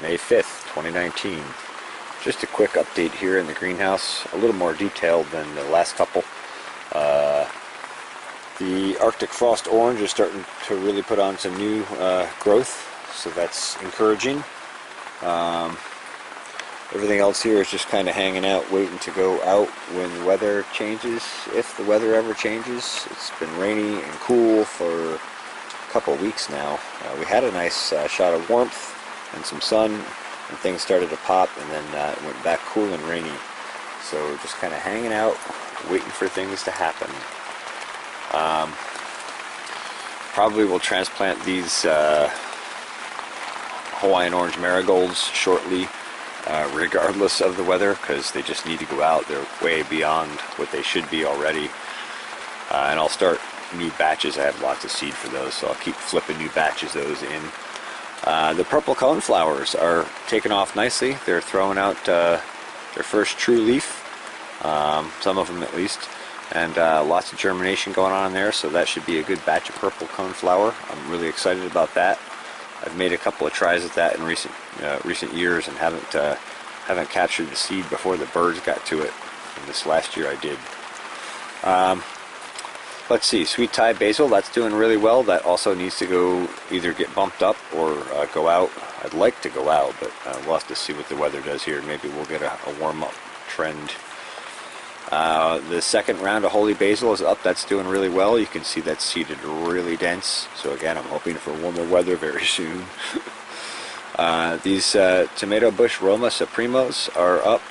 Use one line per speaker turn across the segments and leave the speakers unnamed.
May 5th, 2019. Just a quick update here in the greenhouse, a little more detailed than the last couple. The Arctic Frost Orange is starting to really put on some new growth, so that's encouraging. Everything else here is just kind of hanging out, waiting to go out when the weather changes, if the weather ever changes. It's been rainy and cool for a couple of weeks now. We had a nice shot of warmth and some sun, and things started to pop, and then it went back cool and rainy. So just kind of hanging out, waiting for things to happen. Probably will transplant these Hawaiian orange marigolds shortly, regardless of the weather, because they just need to go out. They're way beyond what they should be already. And I'll start new batches. I have lots of seed for those, so I'll keep flipping new batches of those in. The purple coneflowers are taking off nicely. They're throwing out their first true leaf, some of them at least, and lots of germination going on in there, so that should be a good batch of purple coneflower. I'm really excited about that. I've made a couple of tries at that in recent years and haven't captured the seed before the birds got to it. And this last year I did. Let's see, sweet Thai basil, that's doing really well. That also needs to go either get bumped up or go out. I'd like to go out, but we'll have to see what the weather does here. Maybe we'll get a warm-up trend. The second round of holy basil is up. That's doing really well. You can see that's seeded really dense. So again, I'm hoping for warmer weather very soon. These tomato bush Roma Supremos are up.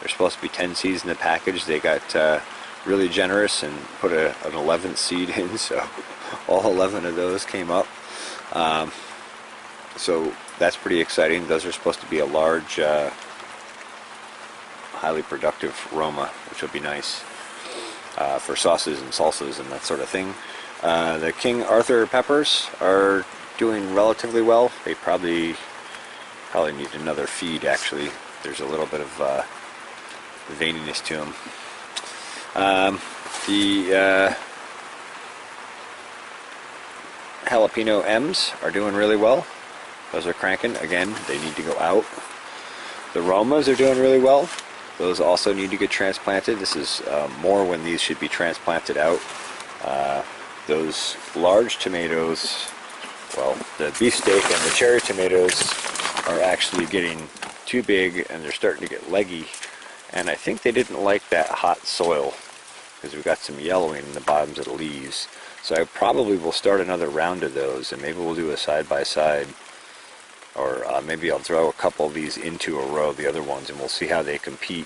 There's supposed to be 10 seeds in the package. They got really generous and put an 11th seed in, so all 11 of those came up. So that's pretty exciting. Those are supposed to be a large, highly productive Roma, which will be nice for sauces and salsas and that sort of thing. The King Arthur peppers are doing relatively well. They probably need another feed, actually. There's a little bit of veininess to them. The jalapeno M's are doing really well. Those are cranking. Again, they need to go out. The Romas are doing really well. Those also need to get transplanted. This is more when these should be transplanted out. Those large tomatoes, well, the beefsteak and the cherry tomatoes are actually getting too big, and they're starting to get leggy. And I think they didn't like that hot soil, because we've got some yellowing in the bottoms of the leaves. So I probably will start another round of those, and maybe we'll do a side-by-side. Or maybe I'll throw a couple of these into a row, the other ones, and we'll see how they compete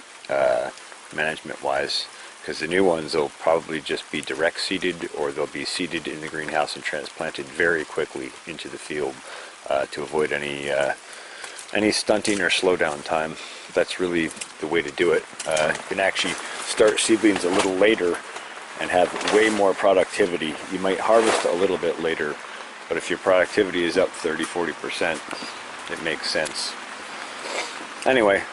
management-wise. Because the new ones will probably just be direct seeded, or they'll be seeded in the greenhouse and transplanted very quickly into the field to avoid any stunting or slowdown time. That's really the way to do it. You can actually start seedlings a little later and have way more productivity. You might harvest a little bit later, but if your productivity is up 30-40%, it makes sense. Anyway,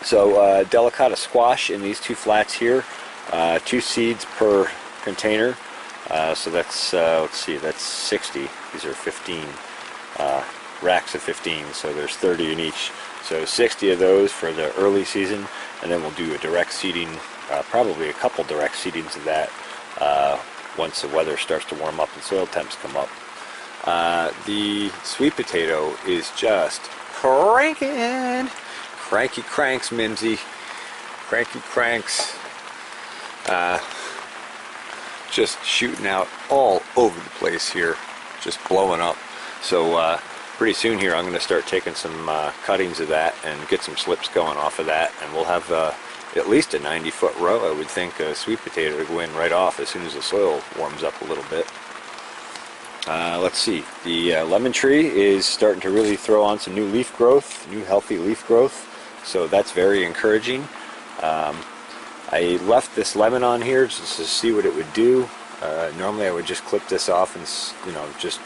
so delicata squash in these two flats here, 2 seeds per container. So that's, let's see, that's 60. These are 15 racks of 15, so there's 30 in each. So 60 of those for the early season, and then we'll do a direct seeding, probably a couple direct seedings of that once the weather starts to warm up and soil temps come up. The sweet potato is just cranking. Cranky cranks, Mimsy. Cranky cranks. Just shooting out all over the place here. Just blowing up. So pretty soon here I'm going to start taking some cuttings of that and get some slips going off of that, and we'll have at least a 90-foot row, I would think, a sweet potato to go in right off as soon as the soil warms up a little bit. Let's see, the lemon tree is starting to really throw on some new leaf growth, new healthy leaf growth, so that's very encouraging. I left this lemon on here just to see what it would do. Normally I would just clip this off and, you know, just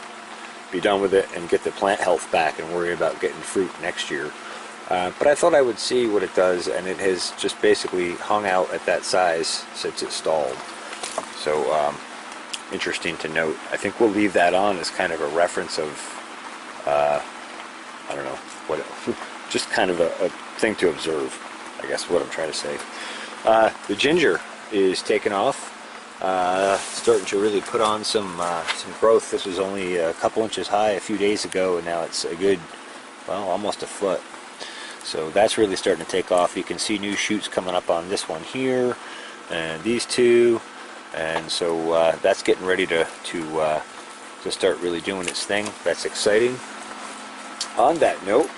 be done with it and get the plant health back and worry about getting fruit next year. But I thought I would see what it does, and it has just basically hung out at that size since it stalled. So interesting to note. I think we'll leave that on as kind of a reference of I don't know what just kind of a thing to observe, I guess, what I'm trying to say. The ginger is taking off, starting to really put on some growth. This was only a couple inches high a few days ago, and now it's a good, well, almost a foot. So that's really starting to take off. You can see new shoots coming up on this one here, and these two, and so that's getting ready to start really doing its thing. That's exciting. On that note,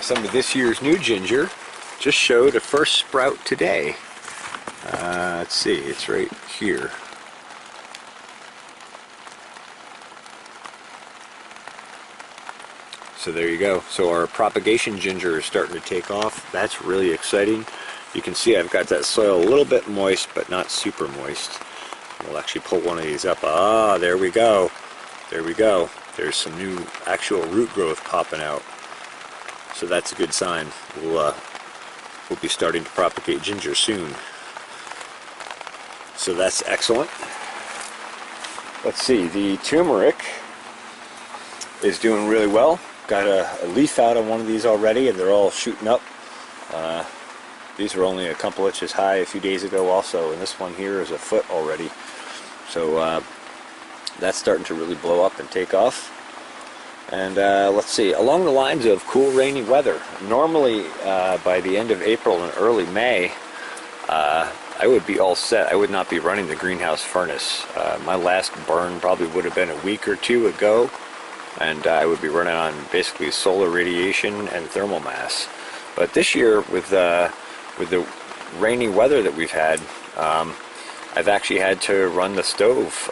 some of this year's new ginger just showed a first sprout today. Let's see, it's right here. So there you go. So our propagation ginger is starting to take off. That's really exciting. You can see I've got that soil a little bit moist, but not super moist. We'll actually pull one of these up. Ah, there we go. There we go. There's some new actual root growth popping out. So that's a good sign. We'll be starting to propagate ginger soon. So that's excellent. Let's see, the turmeric is doing really well. Got a leaf out on one of these already, and they're all shooting up. These were only a couple inches high a few days ago also, and this one here is a foot already. So that's starting to really blow up and take off. And let's see, along the lines of cool, rainy weather, normally by the end of April and early May, I would be all set. I would not be running the greenhouse furnace. My last burn probably would have been a week or two ago, and I would be running on basically solar radiation and thermal mass. But this year, with the rainy weather that we've had, I've actually had to run the stove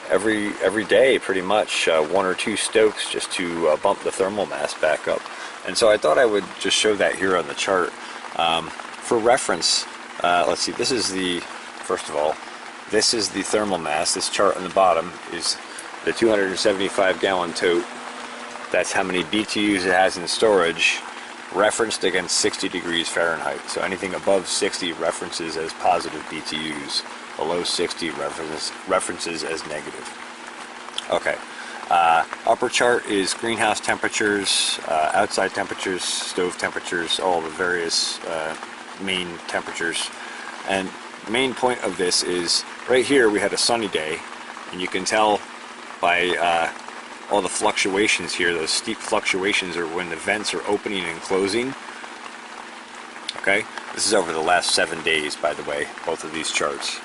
every day, pretty much, 1 or 2 stokes just to bump the thermal mass back up. And so I thought I would just show that here on the chart. For reference, let's see, this is the, first of all, this is the thermal mass. This chart on the bottom is the 275 gallon tote. That's how many BTUs it has in storage, referenced against 60 degrees Fahrenheit. So anything above 60 references as positive BTUs. Below 60 references as negative. Okay. Upper chart is greenhouse temperatures, outside temperatures, stove temperatures, all the various main temperatures. And the main point of this is right here we had a sunny day, and you can tell by all the fluctuations here. Those steep fluctuations are when the vents are opening and closing. Okay, this is over the last 7 days, by the way, both of these charts.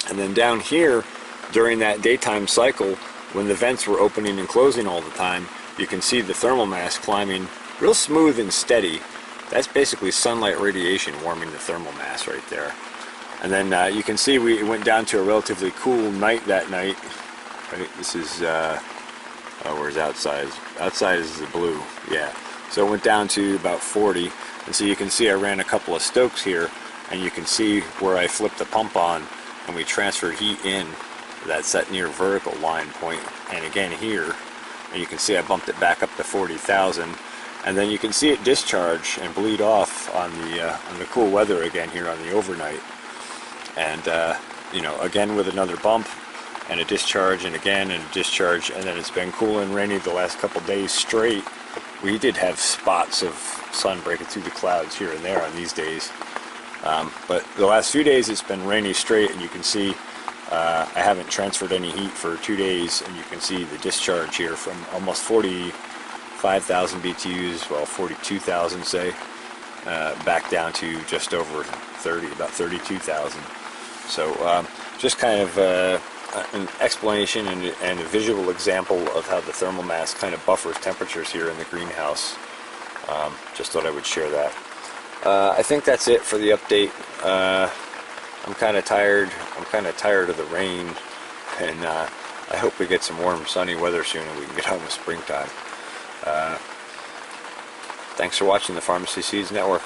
And then down here, during that daytime cycle, when the vents were opening and closing all the time, you can see the thermal mass climbing real smooth and steady. That's basically sunlight radiation warming the thermal mass right there. And then you can see we went down to a relatively cool night that night. Right, this is, where's outside? Outside is the blue, yeah. So it went down to about 40. And so you can see I ran a couple of stokes here, and you can see where I flipped the pump on, and we transferred heat in. That's that near vertical line point. And again here, and you can see I bumped it back up to 40,000. And then you can see it discharge and bleed off on the cool weather again here on the overnight. And you know, again with another bump and a discharge, and again and a discharge, and then it's been cool and rainy the last couple days straight. We did have spots of sun breaking through the clouds here and there on these days. But the last few days it's been rainy straight, and you can see I haven't transferred any heat for 2 days, and you can see the discharge here from almost 45,000 BTUs, well 42,000 say, back down to just over 30, about 32,000. So just kind of an explanation and a visual example of how the thermal mass kind of buffers temperatures here in the greenhouse. Just thought I would share that. I think that's it for the update. I'm kind of tired. I'm kind of tired of the rain, and I hope we get some warm, sunny weather soon and we can get on with springtime. Thanks for watching the Pharmacy Seeds Network.